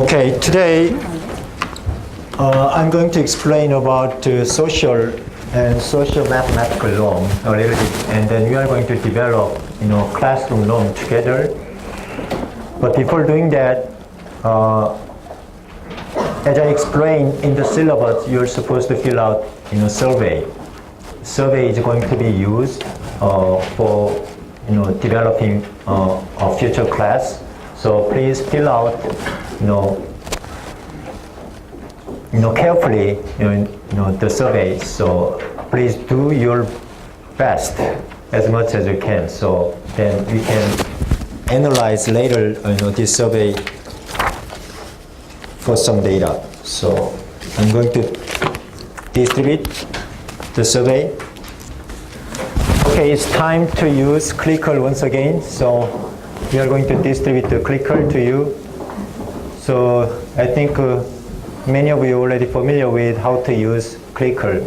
Okay, today I'm going to explain about social and social mathematical norm a little bit, and then we are going to develop, classroom norm together. But before doing that, as I explained in the syllabus, you're supposed to fill out, survey. Survey is going to be used for, developing a future class. So please fill out, carefully, the survey. So please do your best as much as you can. So then we can analyze later, this survey for some data. So I'm going to distribute the survey. Okay, it's time to use clicker once again. So we are going to distribute the clicker to you. So I think many of you are already familiar with how to use clicker.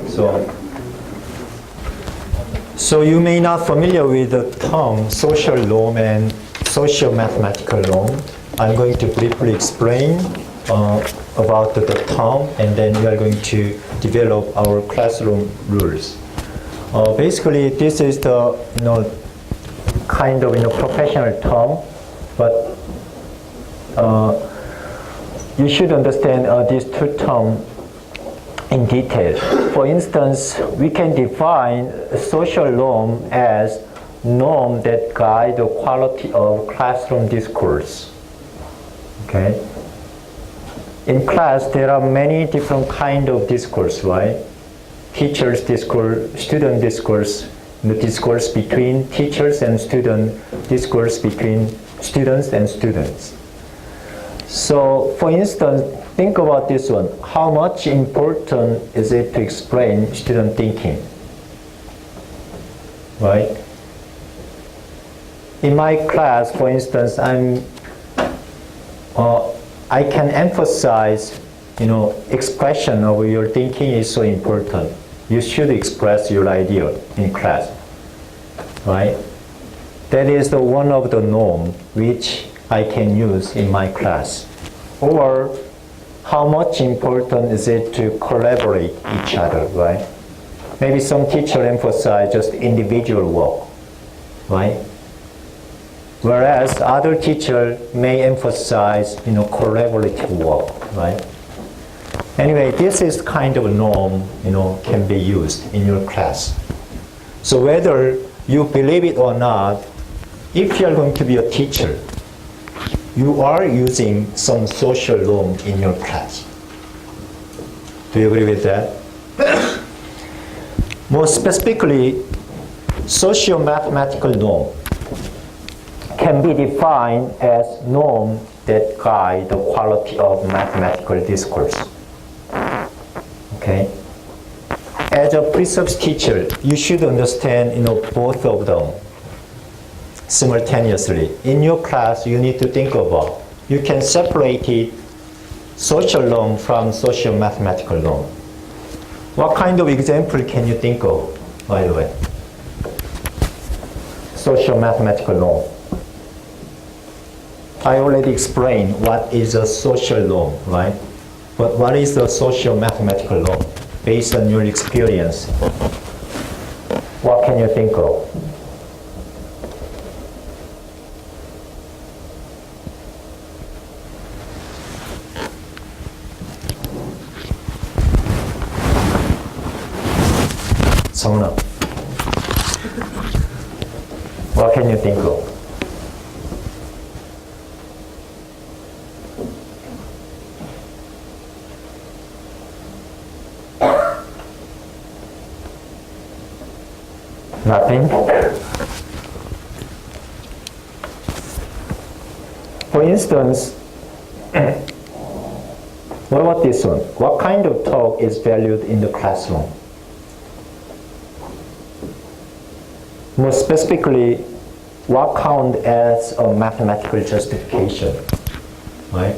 So you may not familiar with the term social norm and social mathematical norm. I'm going to briefly explain about the term, and then we are going to develop our classroom rules. Basically, this is the kind of professional term, but you should understand these two terms in detail. For instance, we can define a social norm as norm that guide the quality of classroom discourse. Okay. In class, there are many different kind of discourse, right? Teachers' discourse, student discourse, the discourse between teachers and student, discourse between students and students. So, for instance, think about this one. How much important is it to explain student thinking? Right? In my class, for instance, I can emphasize, expression of your thinking is so important. You should express your idea in class, right? That is the one of the norm which I can use in my class. Or how much important is it to collaborate each other, right? Maybe some teacher emphasize just individual work, right? Whereas other teacher may emphasize, collaborative work, right? Anyway, this is kind of a norm, can be used in your class. So whether you believe it or not, if you are going to be a teacher, you are using some social norm in your class. Do you agree with that? More specifically, socio-mathematical norm can be defined as norm that guide the quality of mathematical discourse. Okay? As a pre-subs teacher, you should understand, both of them simultaneously. In your class, you need to think about, you can separate it, social norm from social mathematical norm. What kind of example can you think of, by the way? Social mathematical norm. I already explained what is a social norm, right? But what is the social mathematical norm? Based on your experience, what can you think of? 성은아, what can you think of? Nothing? For instance, what about this one? What kind of talk is valued in the classroom? More specifically, what counts as a mathematical justification? Right?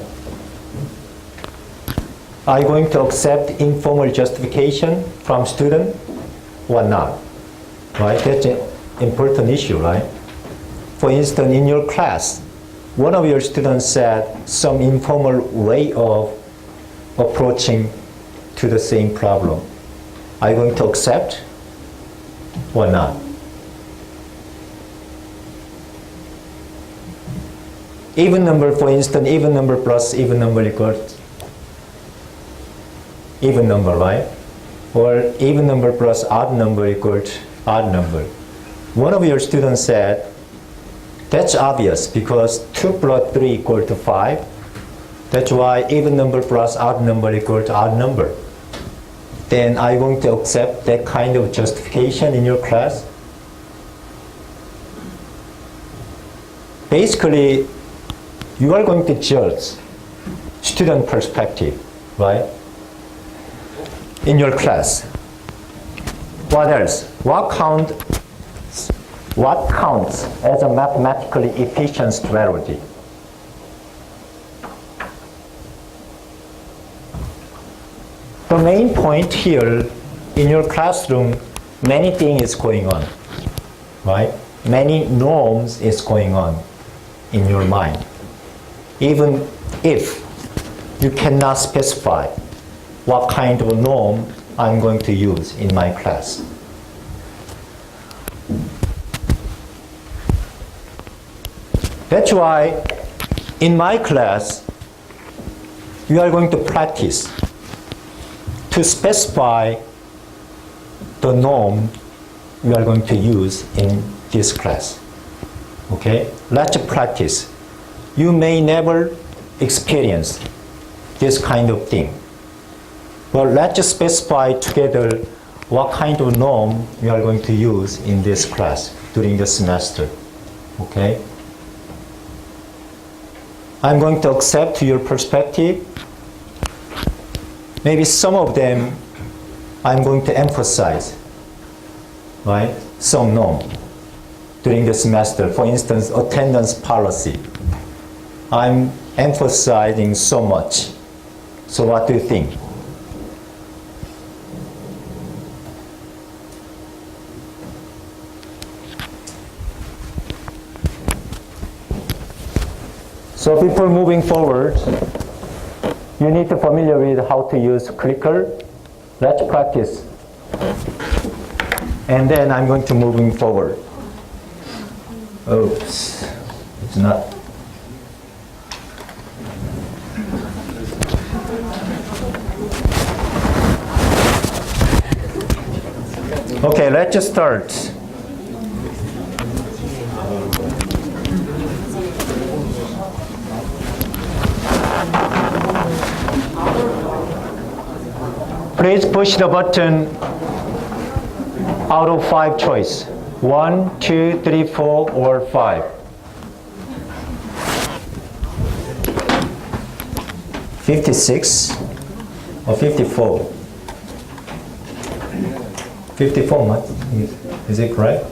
Are you going to accept informal justification from student or not? Right? That's an important issue, right? For instance, in your class, one of your students said some informal way of approaching to the same problem. Are you going to accept or not? Even number, for instance, even number plus even number equals even number, right? Or even number plus odd number equals odd number. One of your students said, that's obvious because 2 plus 3 equal to 5. That's why even number plus odd number equal to odd number. Then are you going to accept that kind of justification in your class? Basically, you are going to judge student perspective, right? In your class. What else? What counts as a mathematically efficient strategy? The main point here, in your classroom, many things is going on, right? Many norms is going on in your mind. Even if you cannot specify what kind of norm I'm going to use in my class. That's why in my class, we are going to practice to specify the norm we are going to use in this class. Okay? Let's practice. You may never experience this kind of thing. But let's specify together what kind of norm we are going to use in this class during the semester. Okay? I'm going to accept your perspective. Maybe some of them I'm going to emphasize, right? Some norm during the semester. For instance, attendance policy. I'm emphasizing so much. So what do you think? So before moving forward, you need to familiar with how to use clicker. Let's practice. And then I'm going to moving forward. Oops, it's not. Okay, let's just start. Please push the button out of 5 choice. 1, 2, 3, 4, or 5. 56 or 54? 54, is it correct?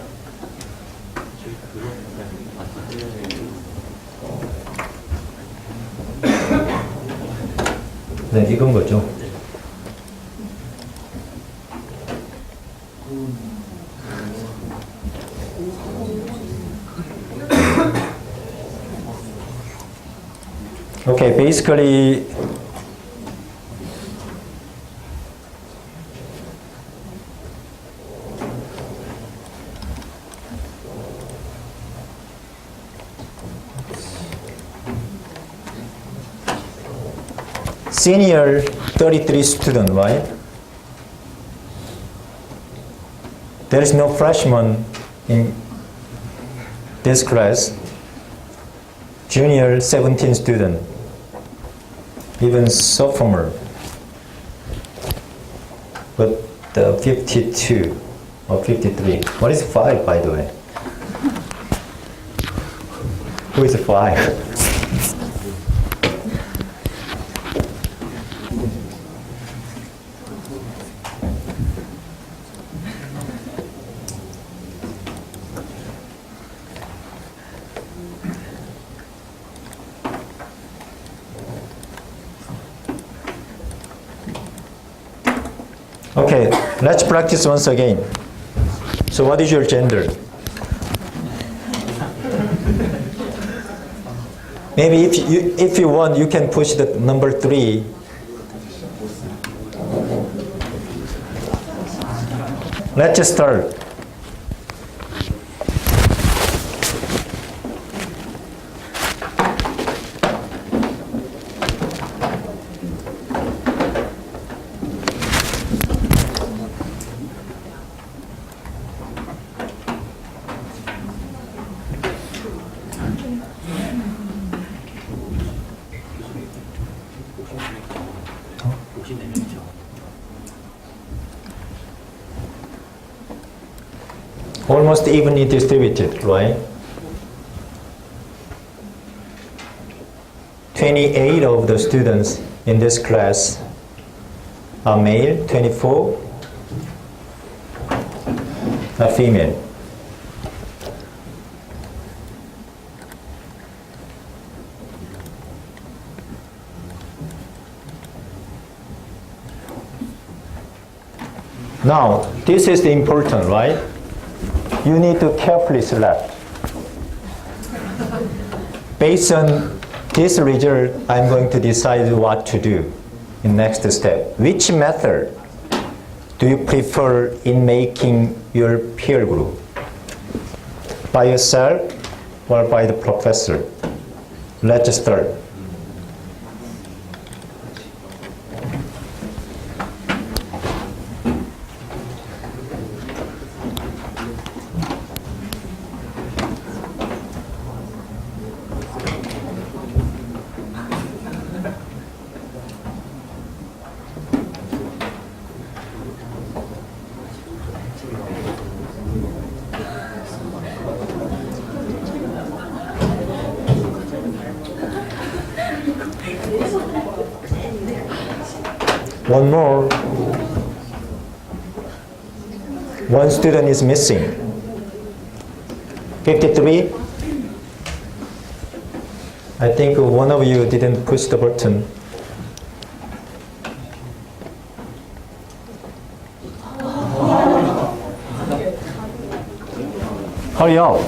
네, 이건 거죠. Okay, basically, senior 33 student, right? There is no freshman in this class. Junior 17 student. Even sophomore. But the 52 or 53. What is 5, by the way? Who is 5? Okay, let's practice once again. So what is your gender? Maybe if you want, you can push the number 3. Let's just start. Almost evenly distributed, right? 28 of the students in this class are male, 24 are female. Now, this is the important, right? You need to carefully select. Based on this result, I'm going to decide what to do in next step. Which method do you prefer in making your peer group? By yourself or by the professor? Let's start. One more. One student is missing. 53. I think one of you didn't push the button. Hurry up.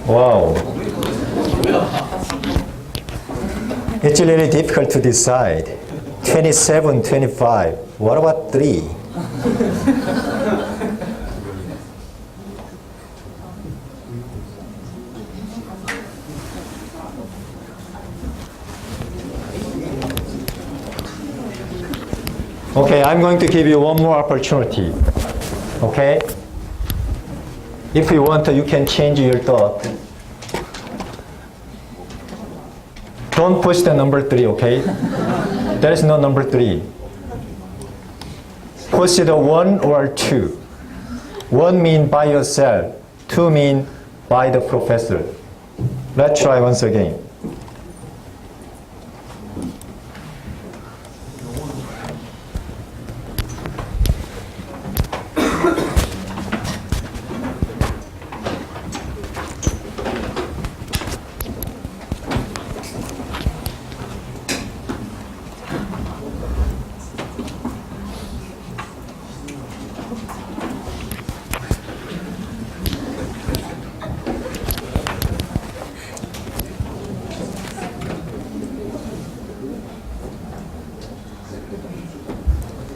Wow. It's really difficult to decide. 27, 25. What about 3? Okay, I'm going to give you one more opportunity. Okay? If you want to, you can change your thought. Don't push the number 3, okay? There is no number 3. Push the 1 or 2. 1 mean by yourself. 2 mean by the professor. Let's try once again.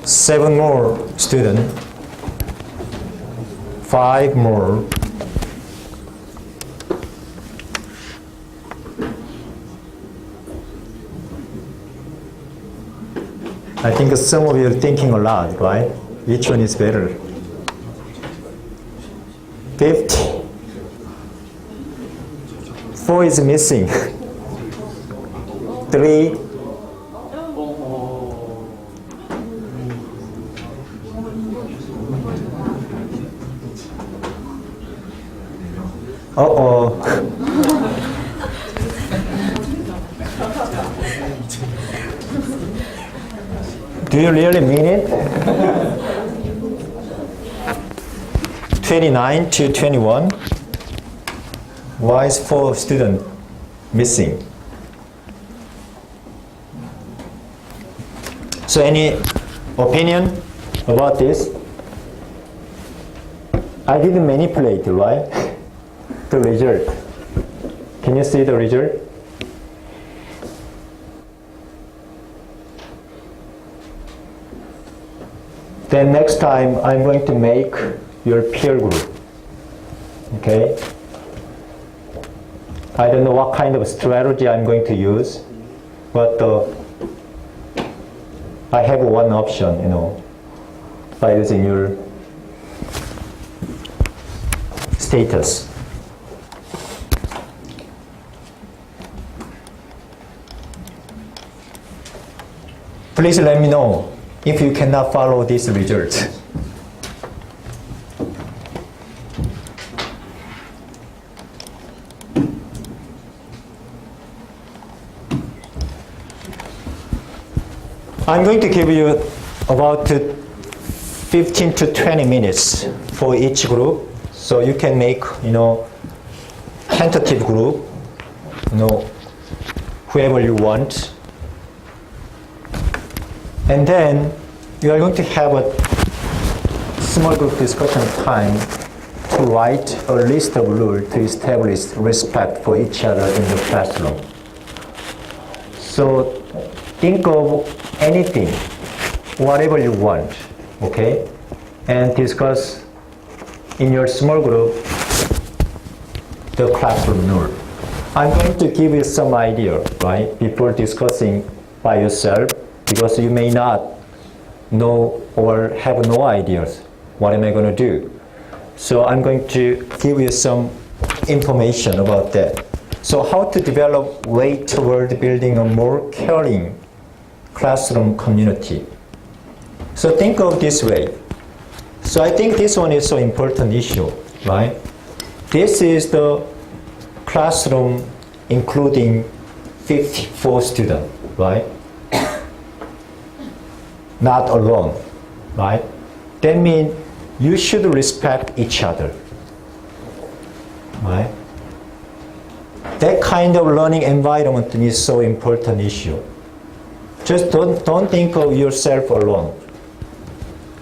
Seven more students. 5 more. I think some of you are thinking a lot, right? Which one is better? 50. 4 is missing. 3. Uh-oh. Do you really mean it? 29 to 21. Why is 4 students missing? So any opinion about this? I didn't manipulate, right? The result. Can you see the result? Then next time I'm going to make your peer group. Okay? I don't know what kind of strategy I'm going to use, but I have one option, by using your status. Please let me know if you cannot follow this result. I'm going to give you about 15 to 20 minutes for each group, so you can make, tentative group, whoever you want. And then you are going to have a small group discussion time to write a list of rules to establish respect for each other in the classroom. So think of anything, whatever you want, okay? And discuss in your small group the classroom rule. I'm going to give you some idea, right, before discussing by yourself, because you may not know or have no ideas what am I going to do. So I'm going to give you some information about that. So how to develop way toward building a more caring classroom community. So think of this way. So I think this one is so important issue, right? This is the classroom including 54 students, right? Not alone, right? That means you should respect each other, right? That kind of learning environment is so important issue. Just don't think of yourself alone.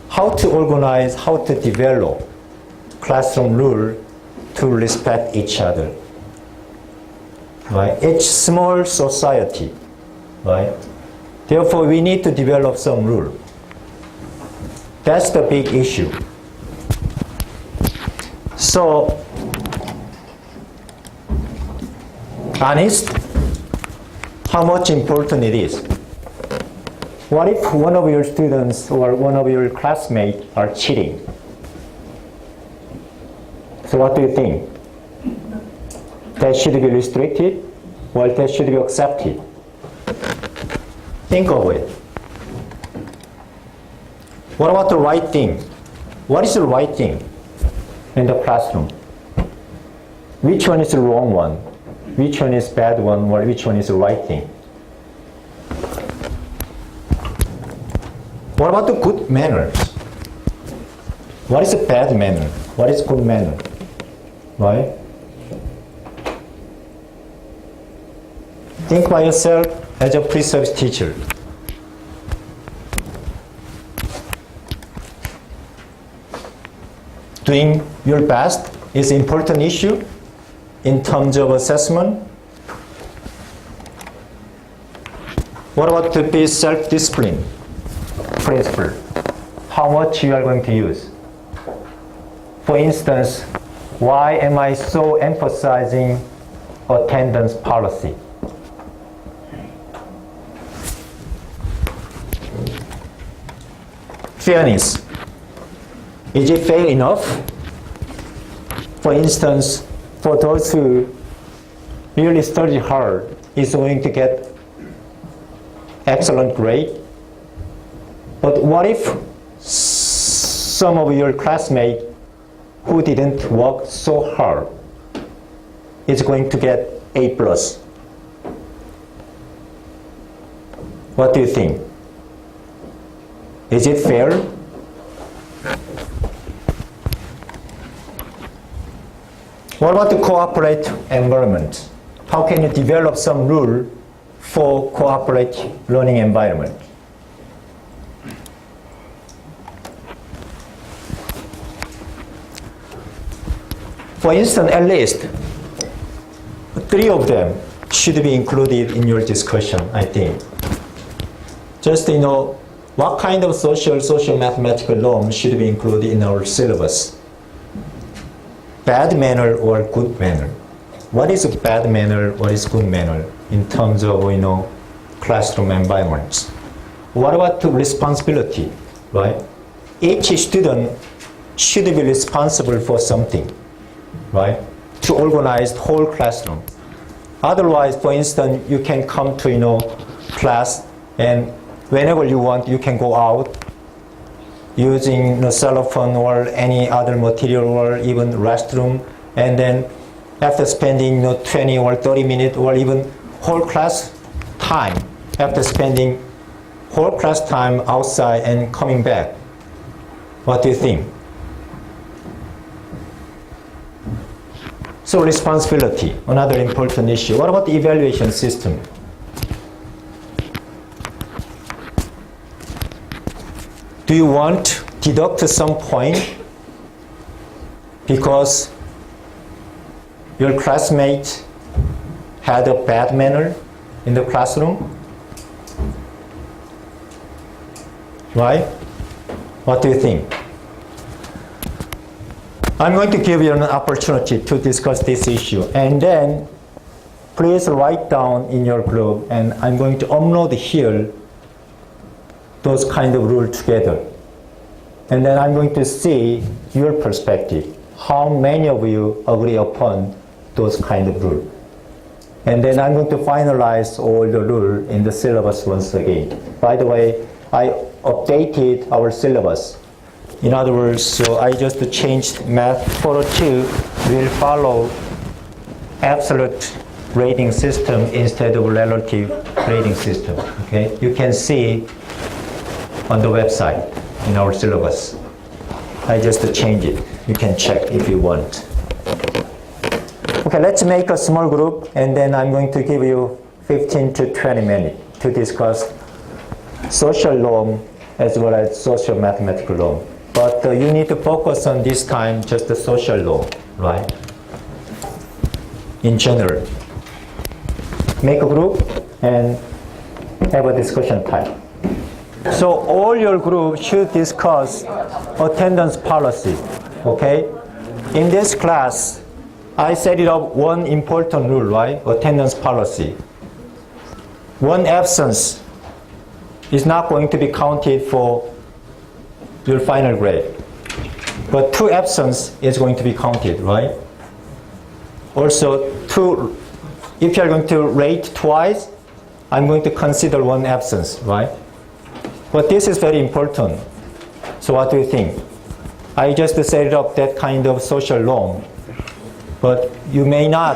How to organize, how to develop classroom rule to respect each other, right? It's small society, right? Therefore, we need to develop some rule. That's the big issue. So, honest, how much important it is. What if one of your students or one of your classmates are cheating? So what do you think? That should be restricted or that should be accepted? Think of it. What about the right thing? What is the right thing in the classroom? Which one is the wrong one? Which one is bad one, or which one is the right thing? What about the good manners? What is a bad manner? What is good manner? Right? Think by yourself as a pre-service teacher. Doing your best is an important issue in terms of assessment. What about to be self-discipline principle? How much you are going to use? For instance, why am I so emphasizing attendance policy? Fairness. Is it fair enough? For instance, for those who really study hard is going to get excellent grade. But what if some of your classmates who didn't work so hard is going to get A+? What do you think? Is it fair? What about the cooperative environment? How can you develop some rule for cooperative learning environment? For instance, at least 3 of them should be included in your discussion, I think. Just, what kind of social mathematical norm should be included in our syllabus? Bad manner or good manner? What is a bad manner, what is good manner in terms of, classroom environments? What about the responsibility, right? Each student should be responsible for something, right? To organize the whole classroom. Otherwise, for instance, you can come to, class and whenever you want, you can go out using cell phone or any other material or even restroom, and then after spending 20 or 30 minutes or even whole class time, after spending whole class time outside and coming back, what do you think? So responsibility, another important issue. What about the evaluation system? Do you want to deduct some point because your classmate had a bad manner in the classroom? Right? What do you think? I'm going to give you an opportunity to discuss this issue, and then please write down in your group, and I'm going to upload here those kind of rules together. And then I'm going to see your perspective. How many of you agree upon those kind of rules? And then I'm going to finalize all the rules in the syllabus once again. By the way, I updated our syllabus. In other words, so I just changed math 402 will follow absolute rating system instead of relative rating system. Okay, you can see on the website in our syllabus. I just changed it. You can check if you want. Okay, let's make a small group, and then I'm going to give you 15 to 20 minutes to discuss social norm as well as social mathematical norm. But you need to focus on this time just the social norm, right? In general. Make a group and have a discussion time. So all your group should discuss attendance policy, okay? In this class, I set it up one important rule, right? Attendance policy. One absence is not going to be counted for your final grade. But 2 absence is going to be counted, right? Also, if you're going to rate twice, I'm going to consider 1 absence, right? But this is very important. So what do you think? I just set up that kind of social norm, but you may not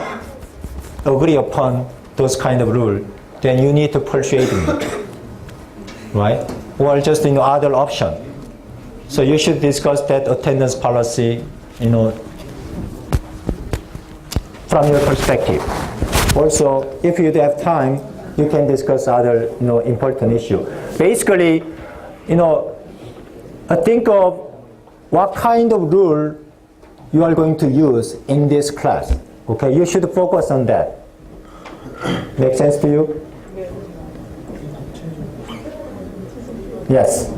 agree upon those kind of rules. Then you need to persuade me, right? Or just other option. So you should discuss that attendance policy, from your perspective. Also, if you have time, you can discuss other, important issue. Basically, think of what kind of rule you are going to use in this class. Okay, you should focus on that. Make sense to you? Yes.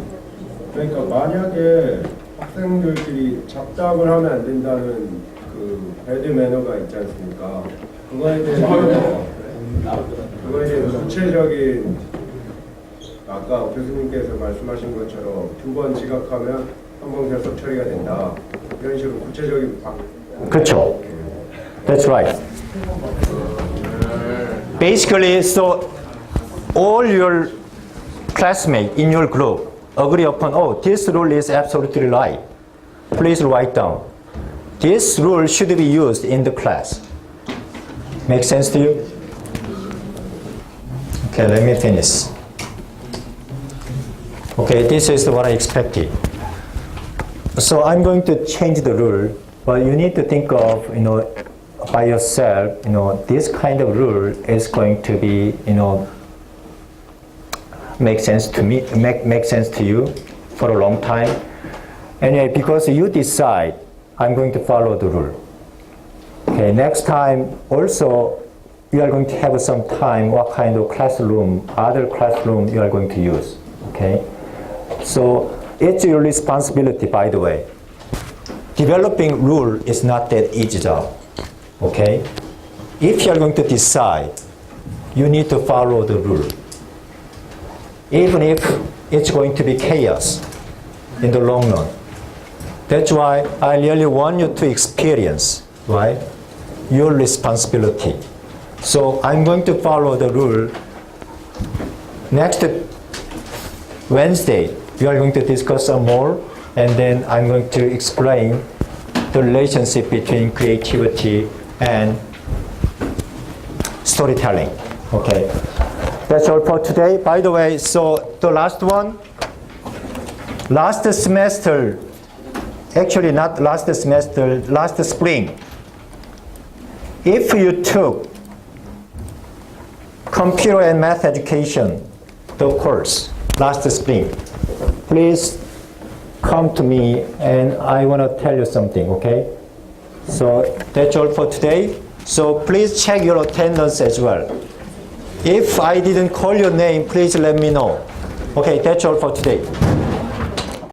그러니까 만약에 학생들끼리 잡담을 하면 안 된다는 그 배드 매너가 있지 않습니까? 그거에 대해서 구체적인 아까 교수님께서 말씀하신 것처럼 2번 지각하면 1번 결석 처리가 된다. 이런 식으로 구체적인 그렇죠. That's right. Basically, so all your classmates in your group agree upon, this rule is absolutely right. Please write down. This rule should be used in the class. Make sense to you? Okay, let me finish. Okay, this is what I expected. So I'm going to change the rule, but you need to think of, by yourself, this kind of rule is going to be, make sense to me, make sense to you for a long time. Anyway, because you decide, I'm going to follow the rule. Okay, next time also you are going to have some time what kind of classroom, other classroom you are going to use. Okay, so it's your responsibility, by the way. Developing rule is not that easy job. Okay, if you are going to decide, you need to follow the rule, even if it's going to be chaos in the long run. That's why I really want you to experience, right, your responsibility. So I'm going to follow the rule. Next Wednesday, we are going to discuss some more, and then I'm going to explain the relationship between creativity and storytelling. Okay, that's all for today. By the way, so the last one, last semester, actually not last semester, last spring, if you took computer and math education, the course, last spring, please come to me and I want to tell you something, okay? So that's all for today. So please check your attendance as well. If I didn't call your name, please let me know. Okay, that's all for today.